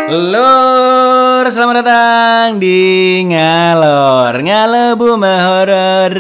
Lur, selamat datang di Ngalor Ngalebu Mahoror.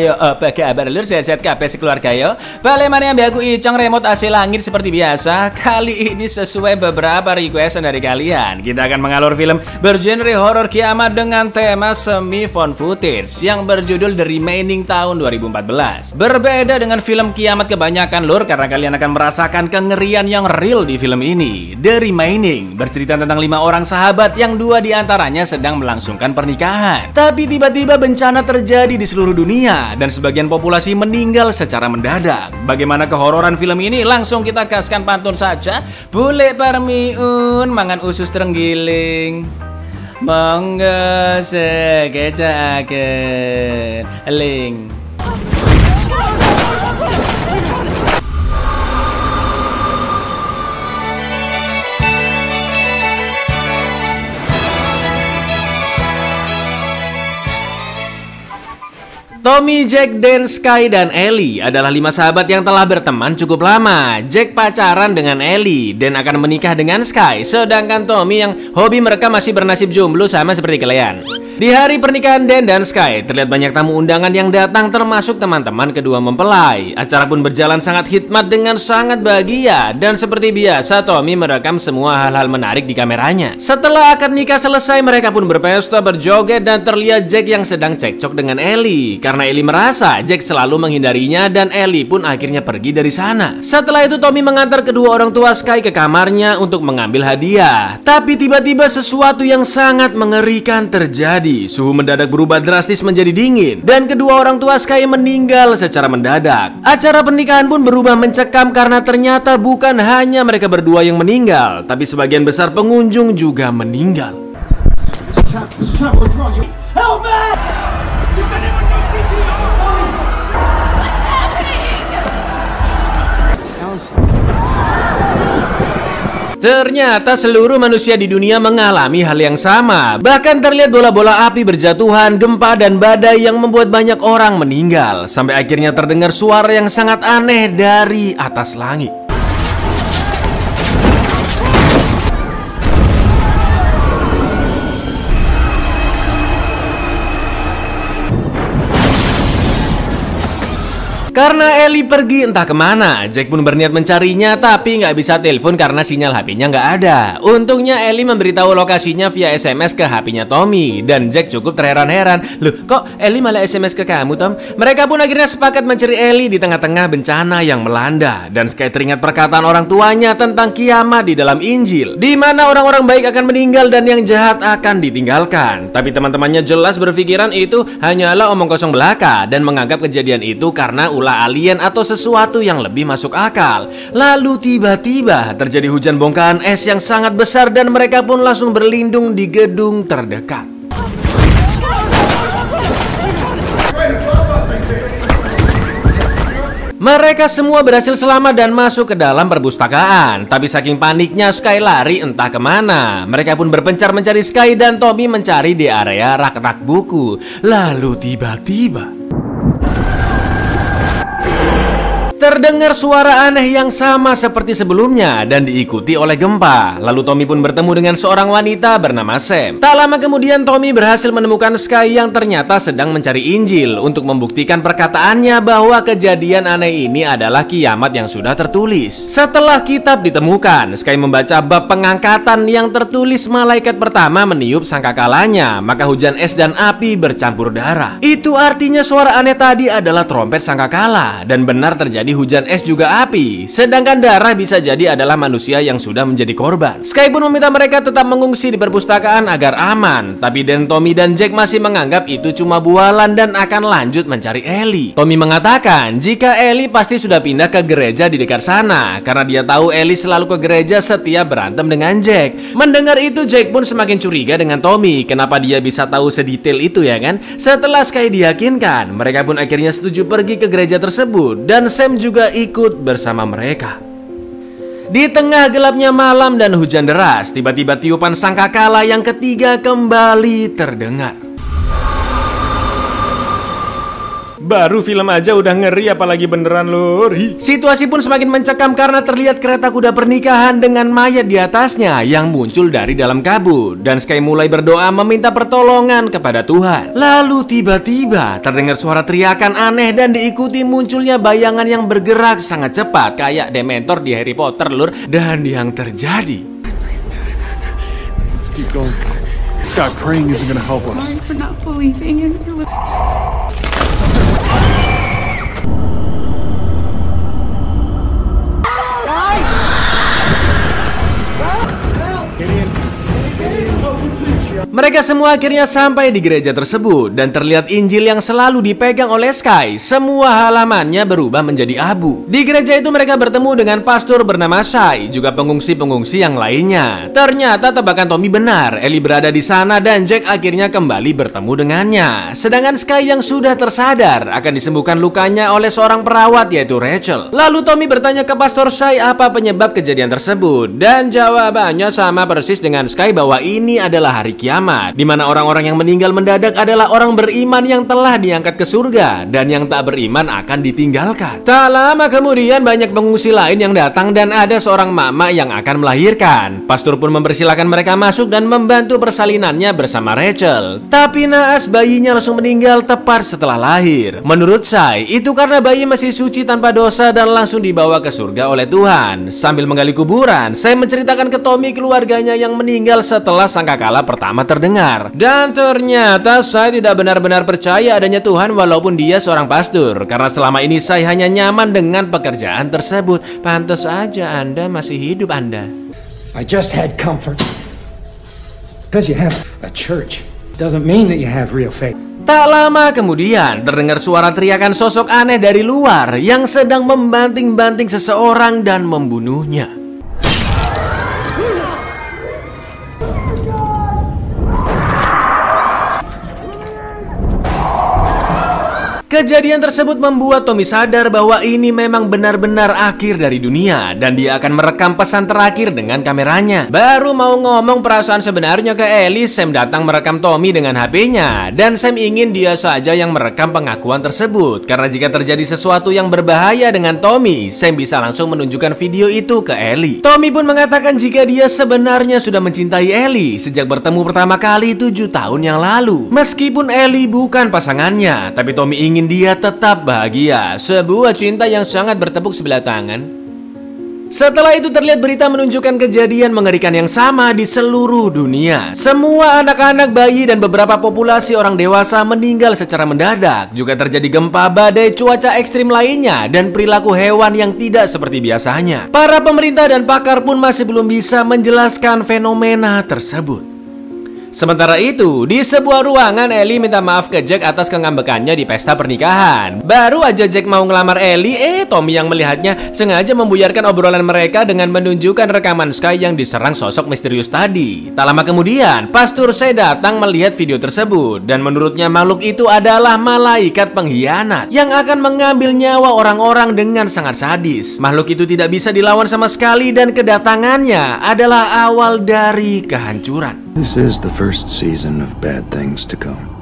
Yo, apa kabar lur? Sehat-sehat kabeh sekeluarga yo. Balik mana yang aku Icong remote AC langit seperti biasa. Kali ini sesuai beberapa requestan dari kalian, kita akan mengalur film bergenre horor kiamat dengan tema semi found footage yang berjudul The Remaining tahun 2014. Berbeda dengan film kiamat kebanyakan lur, karena kalian akan merasakan kengerian yang real di film ini. The Remaining bercerita tentang 5 orang sahabat yang 2 diantaranya sedang melangsungkan pernikahan. Tapi tiba-tiba bencana terjadi di seluruh dunia dan sebagian populasi meninggal secara mendadak. Bagaimana kehororan film ini? Langsung kita gaskan pantun saja. Bule parmiun mangan usus terenggiling. Monggo sekecaken link. Tommy, Jack, Dan, Sky, dan Ellie adalah 5 sahabat yang telah berteman cukup lama. Jack pacaran dengan Ellie, Dan akan menikah dengan Sky, sedangkan Tommy yang hobi mereka masih bernasib jomblo sama seperti kalian. Di hari pernikahan Dan dan Sky, terlihat banyak tamu undangan yang datang termasuk teman-teman kedua mempelai. Acara pun berjalan sangat hikmat dengan sangat bahagia, dan seperti biasa Tommy merekam semua hal-hal menarik di kameranya. Setelah akad nikah selesai, mereka pun berpesta, berjoget, dan terlihat Jack yang sedang cekcok dengan Ellie. Karena Ellie merasa Jack selalu menghindarinya dan Ellie pun akhirnya pergi dari sana. Setelah itu Tommy mengantar kedua orang tua Sky ke kamarnya untuk mengambil hadiah. Tapi tiba-tiba sesuatu yang sangat mengerikan terjadi. Suhu mendadak berubah drastis menjadi dingin dan kedua orang tua Sky meninggal secara mendadak. Acara pernikahan pun berubah mencekam karena ternyata bukan hanya mereka berdua yang meninggal, tapi sebagian besar pengunjung juga meninggal. Help me! Ternyata seluruh manusia di dunia mengalami hal yang sama. Bahkan terlihat bola-bola api berjatuhan, gempa, dan badai yang membuat banyak orang meninggal. Sampai akhirnya terdengar suara yang sangat aneh dari atas langit. Karena Ellie pergi entah kemana, Jack pun berniat mencarinya tapi nggak bisa telepon karena sinyal HP-nya nggak ada. Untungnya Ellie memberitahu lokasinya via SMS ke HP-nya Tommy dan Jack cukup terheran-heran. Loh, kok Ellie malah SMS ke kamu, Tom? Mereka pun akhirnya sepakat mencari Ellie di tengah-tengah bencana yang melanda. Dan Sky teringat perkataan orang tuanya tentang kiamat di dalam Injil, di mana orang-orang baik akan meninggal dan yang jahat akan ditinggalkan. Tapi teman-temannya jelas berpikiran itu hanyalah omong kosong belaka dan menganggap kejadian itu karena alien atau sesuatu yang lebih masuk akal. Lalu tiba-tiba terjadi hujan bongkahan es yang sangat besar dan mereka pun langsung berlindung di gedung terdekat. Mereka semua berhasil selamat dan masuk ke dalam perpustakaan. Tapi saking paniknya Sky lari entah kemana. Mereka pun berpencar mencari Sky dan Tommy mencari di area rak-rak buku. Lalu tiba-tiba terdengar suara aneh yang sama seperti sebelumnya dan diikuti oleh gempa. Lalu Tommy pun bertemu dengan seorang wanita bernama Sam. Tak lama kemudian Tommy berhasil menemukan Sky yang ternyata sedang mencari Injil untuk membuktikan perkataannya bahwa kejadian aneh ini adalah kiamat yang sudah tertulis. Setelah kitab ditemukan, Sky membaca bab pengangkatan yang tertulis malaikat pertama meniup sangkakalanya, maka hujan es dan api bercampur darah. Itu artinya suara aneh tadi adalah trompet sangkakala dan benar terjadi hujan es juga api. Sedangkan darah bisa jadi adalah manusia yang sudah menjadi korban. Sky pun meminta mereka tetap mengungsi di perpustakaan agar aman. Tapi Dan, Tommy, dan Jack masih menganggap itu cuma bualan dan akan lanjut mencari Ellie. Tommy mengatakan jika Ellie pasti sudah pindah ke gereja di dekat sana, karena dia tahu Ellie selalu ke gereja setiap berantem dengan Jack. Mendengar itu Jack pun semakin curiga dengan Tommy. Kenapa dia bisa tahu sedetail itu ya kan? Setelah Sky diyakinkan, mereka pun akhirnya setuju pergi ke gereja tersebut dan Sam juga ikut bersama mereka. Di tengah gelapnya malam dan hujan deras, tiba-tiba tiupan sangkakala yang ketiga kembali terdengar. Baru film aja udah ngeri, apalagi beneran lur. Situasi pun semakin mencekam karena terlihat kereta kuda pernikahan dengan mayat di atasnya yang muncul dari dalam kabut. Dan Sky mulai berdoa meminta pertolongan kepada Tuhan. Lalu tiba-tiba terdengar suara teriakan aneh dan diikuti munculnya bayangan yang bergerak sangat cepat kayak Dementor di Harry Potter lur. Dan yang terjadi, keep going. Scott, praying isn't gonna help us. Sorry for not believing in your mereka semua akhirnya sampai di gereja tersebut dan terlihat Injil yang selalu dipegang oleh Sky. Semua halamannya berubah menjadi abu. Di gereja itu mereka bertemu dengan pastor bernama Shay, juga pengungsi-pengungsi yang lainnya. Ternyata tebakan Tommy benar. Ellie berada di sana dan Jack akhirnya kembali bertemu dengannya. Sedangkan Sky yang sudah tersadar akan disembuhkan lukanya oleh seorang perawat yaitu Rachel. Lalu Tommy bertanya ke pastor Shay apa penyebab kejadian tersebut dan jawabannya sama persis dengan Sky bahwa ini adalah hari kiamat, di mana orang-orang yang meninggal mendadak adalah orang beriman yang telah diangkat ke surga dan yang tak beriman akan ditinggalkan. Tak lama kemudian banyak pengungsi lain yang datang dan ada seorang mama yang akan melahirkan. Pastor pun mempersilahkan mereka masuk dan membantu persalinannya bersama Rachel. Tapi naas bayinya langsung meninggal tepat setelah lahir. Menurut Shay, itu karena bayi masih suci tanpa dosa dan langsung dibawa ke surga oleh Tuhan. Sambil menggali kuburan, Shay menceritakan ke Tommy keluarganya yang meninggal setelah sangkakala pertama terdengar. Dan ternyata saya tidak benar-benar percaya adanya Tuhan walaupun dia seorang pastor, karena selama ini saya hanya nyaman dengan pekerjaan tersebut. Pantas aja Anda masih hidup Anda. I just had comfort. Because you have a church doesn't mean that you have real faith. Tak lama kemudian terdengar suara teriakan sosok aneh dari luar yang sedang membanting-banting seseorang dan membunuhnya. Kejadian tersebut membuat Tommy sadar bahwa ini memang benar-benar akhir dari dunia dan dia akan merekam pesan terakhir dengan kameranya. Baru mau ngomong perasaan sebenarnya ke Ellie, Sam datang merekam Tommy dengan HP-nya dan Sam ingin dia saja yang merekam pengakuan tersebut karena jika terjadi sesuatu yang berbahaya dengan Tommy, Sam bisa langsung menunjukkan video itu ke Ellie. Tommy pun mengatakan jika dia sebenarnya sudah mencintai Ellie sejak bertemu pertama kali 7 tahun yang lalu. Meskipun Ellie bukan pasangannya, tapi Tommy ingin dia tetap bahagia. Sebuah cinta yang sangat bertepuk sebelah tangan. Setelah itu terlihat berita menunjukkan kejadian mengerikan yang sama di seluruh dunia. Semua anak-anak, bayi, dan beberapa populasi orang dewasa meninggal secara mendadak. Juga terjadi gempa, badai, cuaca ekstrim lainnya, dan perilaku hewan yang tidak seperti biasanya. Para pemerintah dan pakar pun masih belum bisa menjelaskan fenomena tersebut. Sementara itu, di sebuah ruangan Ellie minta maaf ke Jack atas kengambekannya di pesta pernikahan. Baru aja Jack mau ngelamar Ellie, Tommy yang melihatnya sengaja membuyarkan obrolan mereka dengan menunjukkan rekaman Sky yang diserang sosok misterius tadi. Tak lama kemudian, Pastor Shay datang melihat video tersebut dan menurutnya makhluk itu adalah malaikat pengkhianat yang akan mengambil nyawa orang-orang dengan sangat sadis. Makhluk itu tidak bisa dilawan sama sekali dan kedatangannya adalah awal dari kehancuran. This is the first season of bad things to come.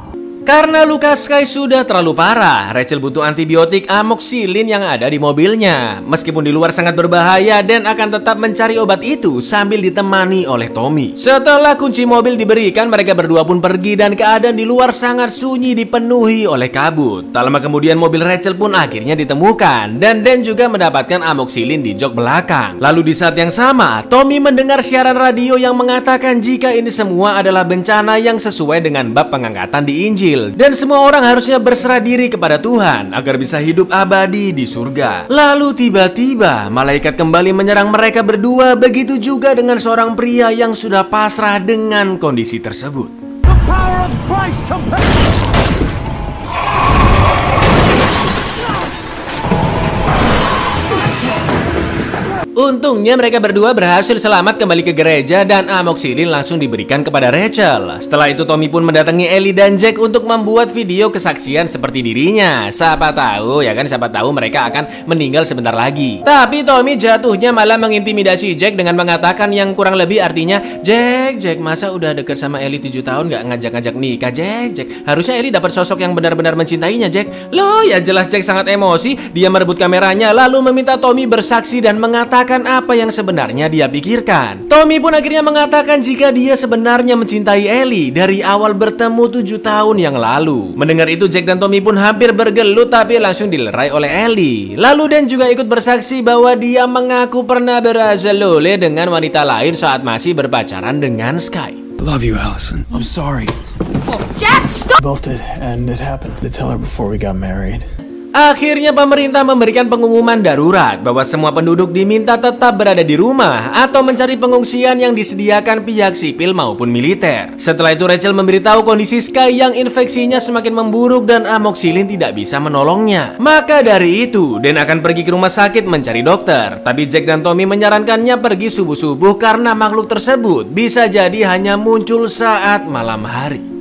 Karena luka Sky sudah terlalu parah, Rachel butuh antibiotik amoksilin yang ada di mobilnya. Meskipun di luar sangat berbahaya dan akan tetap mencari obat itu sambil ditemani oleh Tommy. Setelah kunci mobil diberikan, mereka berdua pun pergi dan keadaan di luar sangat sunyi dipenuhi oleh kabut. Tak lama kemudian mobil Rachel pun akhirnya ditemukan dan Dan juga mendapatkan amoksilin di jok belakang. Lalu di saat yang sama, Tommy mendengar siaran radio yang mengatakan jika ini semua adalah bencana yang sesuai dengan bab pengangkatan di Injil. Dan semua orang harusnya berserah diri kepada Tuhan agar bisa hidup abadi di surga. Lalu tiba-tiba malaikat kembali menyerang mereka berdua. Begitu juga dengan seorang pria yang sudah pasrah dengan kondisi tersebut. The power of Christ compels. Untungnya mereka berdua berhasil selamat kembali ke gereja dan amoxicillin langsung diberikan kepada Rachel. Setelah itu Tommy pun mendatangi Ellie dan Jack untuk membuat video kesaksian seperti dirinya. Siapa tahu mereka akan meninggal sebentar lagi. Tapi Tommy jatuhnya malah mengintimidasi Jack dengan mengatakan yang kurang lebih artinya, Jack, masa udah deket sama Ellie 7 tahun gak ngajak-ngajak nikah, Jack. Harusnya Ellie dapat sosok yang benar-benar mencintainya, Jack. Loh, ya jelas Jack sangat emosi. Dia merebut kameranya lalu meminta Tommy bersaksi dan mengatakan apa yang sebenarnya dia pikirkan. Tommy pun akhirnya mengatakan jika dia sebenarnya mencintai Ellie dari awal bertemu 7 tahun yang lalu. Mendengar itu Jack dan Tommy pun hampir bergelut tapi langsung dilerai oleh Ellie. Lalu Dan juga ikut bersaksi bahwa dia mengaku pernah berhasil lole dengan wanita lain saat masih berpacaran dengan Sky. I love you, Allison. I'm sorry. Jack, stop! Both did, and it happened to tell her before we got married. Akhirnya pemerintah memberikan pengumuman darurat bahwa semua penduduk diminta tetap berada di rumah atau mencari pengungsian yang disediakan pihak sipil maupun militer. Setelah itu Rachel memberitahu kondisi Sky yang infeksinya semakin memburuk dan amoxicillin tidak bisa menolongnya. Maka dari itu Dan akan pergi ke rumah sakit mencari dokter. Tapi Jack dan Tommy menyarankannya pergi subuh-subuh karena makhluk tersebut bisa jadi hanya muncul saat malam hari.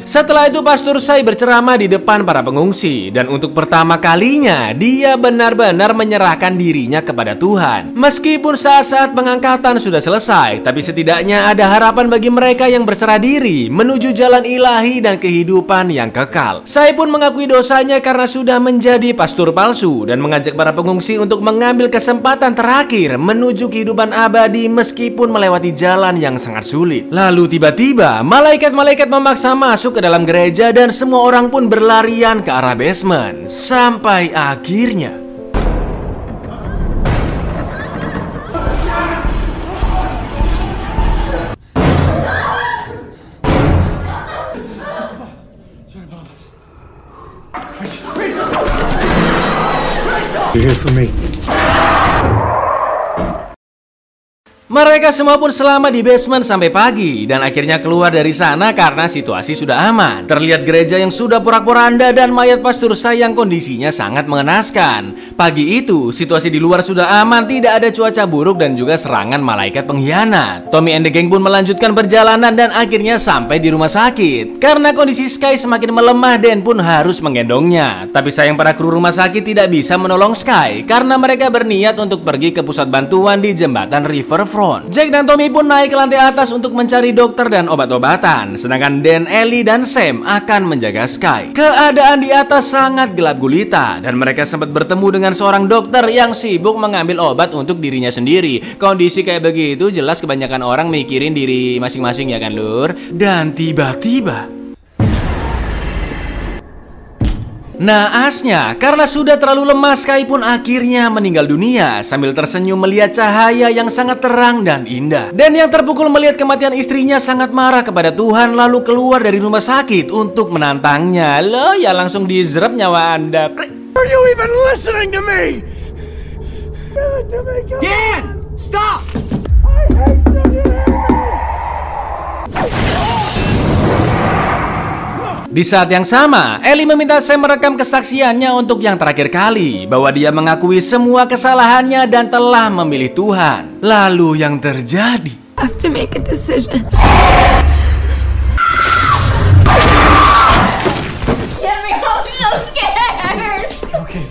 Setelah itu Pastor Sai berceramah di depan para pengungsi dan untuk pertama kalinya dia benar-benar menyerahkan dirinya kepada Tuhan. Meskipun saat-saat pengangkatan sudah selesai, tapi setidaknya ada harapan bagi mereka yang berserah diri menuju jalan ilahi dan kehidupan yang kekal. Sai pun mengakui dosanya karena sudah menjadi pastor palsu dan mengajak para pengungsi untuk mengambil kesempatan terakhir menuju kehidupan abadi meskipun melewati jalan yang sangat sulit. Lalu tiba-tiba malaikat-malaikat memaksa masuk ke dalam gereja dan semua orang pun berlarian ke arah basement. Sampai akhirnya You're here for me. mereka semua pun selamat di basement sampai pagi dan akhirnya keluar dari sana karena situasi sudah aman. Terlihat gereja yang sudah porak-poranda dan mayat Pastor Sai yang kondisinya sangat mengenaskan. Pagi itu situasi di luar sudah aman, tidak ada cuaca buruk dan juga serangan malaikat pengkhianat. Tommy and the gang pun melanjutkan perjalanan dan akhirnya sampai di rumah sakit. Karena kondisi Sky semakin melemah, Dan pun harus menggendongnya. Tapi sayang para kru rumah sakit tidak bisa menolong Sky karena mereka berniat untuk pergi ke pusat bantuan di jembatan Riverfront. Jack dan Tommy pun naik ke lantai atas untuk mencari dokter dan obat-obatan, sedangkan Dan, Ellie, dan Sam akan menjaga Sky. Keadaan di atas sangat gelap gulita dan mereka sempat bertemu dengan seorang dokter yang sibuk mengambil obat untuk dirinya sendiri. Kondisi kayak begitu jelas kebanyakan orang mikirin diri masing-masing ya kan lur. Dan tiba-tiba naasnya, karena sudah terlalu lemah, Sky pun akhirnya meninggal dunia sambil tersenyum melihat cahaya yang sangat terang dan indah. Dan yang terpukul melihat kematian istrinya sangat marah kepada Tuhan lalu keluar dari rumah sakit untuk menantangnya. Loh ya langsung dizerap nyawa Anda. Are you even listening to me? Dan, stop! Di saat yang sama, Ellie meminta Sam merekam kesaksiannya untuk yang terakhir kali bahwa dia mengakui semua kesalahannya dan telah memilih Tuhan. Lalu yang terjadi, I have to make a decision. Get me, I'm so scared. Okay.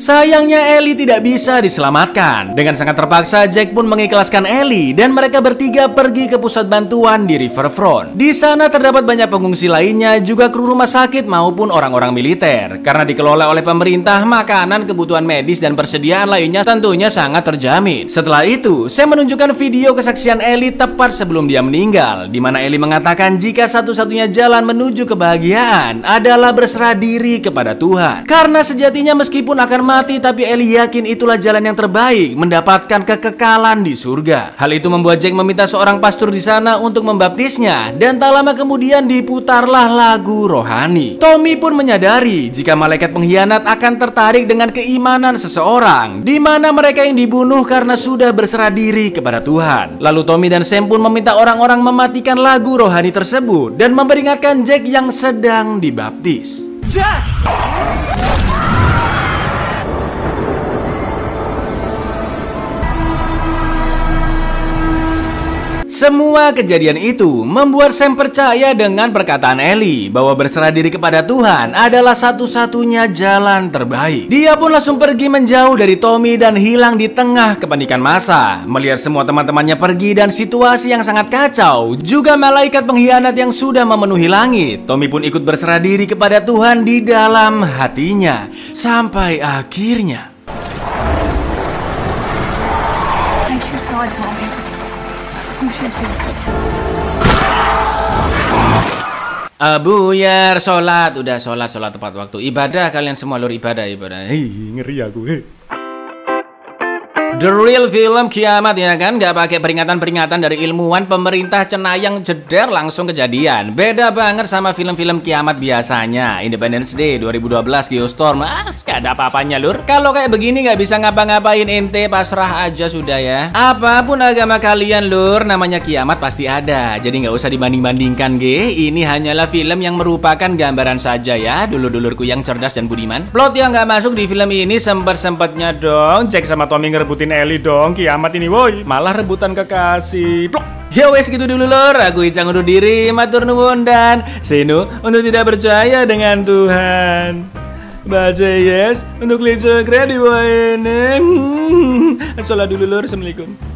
sayangnya Ellie tidak bisa diselamatkan. Dengan sangat terpaksa, Jack pun mengikhlaskan Ellie dan mereka bertiga pergi ke pusat bantuan di Riverfront. Di sana terdapat banyak pengungsi lainnya, juga kru rumah sakit maupun orang-orang militer. Karena dikelola oleh pemerintah, makanan, kebutuhan medis, dan persediaan lainnya tentunya sangat terjamin. Setelah itu, saya menunjukkan video kesaksian Ellie tepat sebelum dia meninggal, di mana Ellie mengatakan jika satu-satunya jalan menuju kebahagiaan adalah berserah diri kepada Tuhan. Karena sejatinya meskipun akan mati, tapi Ellie yakin itulah jalan yang terbaik mendapatkan kekekalan di surga. Hal itu membuat Jack meminta seorang pastor di sana untuk membaptisnya, dan tak lama kemudian diputarlah lagu rohani. Tommy pun menyadari jika malaikat pengkhianat akan tertarik dengan keimanan seseorang, di mana mereka yang dibunuh karena sudah berserah diri kepada Tuhan. Lalu Tommy dan Sam pun meminta orang-orang mematikan lagu rohani tersebut dan memperingatkan Jack yang sedang dibaptis. Jack! Semua kejadian itu membuat Sam percaya dengan perkataan Ellie bahwa berserah diri kepada Tuhan adalah satu-satunya jalan terbaik. Dia pun langsung pergi menjauh dari Tommy dan hilang di tengah kepanikan massa. Melihat semua teman-temannya pergi dan situasi yang sangat kacau, juga malaikat pengkhianat yang sudah memenuhi langit, Tommy pun ikut berserah diri kepada Tuhan di dalam hatinya. Sampai akhirnya I choose God, Tommy. You should too. Buyar, sholat. Udah sholat tepat waktu. Ibadah kalian semua, lur, ibadah. Hei, ngeri aku. The real film kiamat, ya kan? Gak pakai peringatan-peringatan dari ilmuwan, pemerintah, cenayang, jeder, langsung kejadian. Beda banget sama film-film kiamat biasanya. Independence Day 2012, Geostorm, gak ada apa-apanya, lur. Kalau kayak begini gak bisa ngapa-ngapain, ente pasrah aja sudah ya. Apapun agama kalian, lur, namanya kiamat pasti ada. Jadi gak usah dibanding-bandingkan, ge. Ini hanyalah film yang merupakan gambaran saja ya, dulur-dulurku yang cerdas dan budiman. Plot yang gak masuk di film ini sempet-sempetnya dong Jack sama Tommy ngerebutin Ellie dong, kiamat ini woi, malah rebutan kekasih. Plok. Ya wes gitu dulu lor, aku Icang undur diri, matur nuwun dan senu untuk tidak percaya dengan Tuhan. Baca yes untuk listen kredit ini. Sholat dulu lor, assalamualaikum.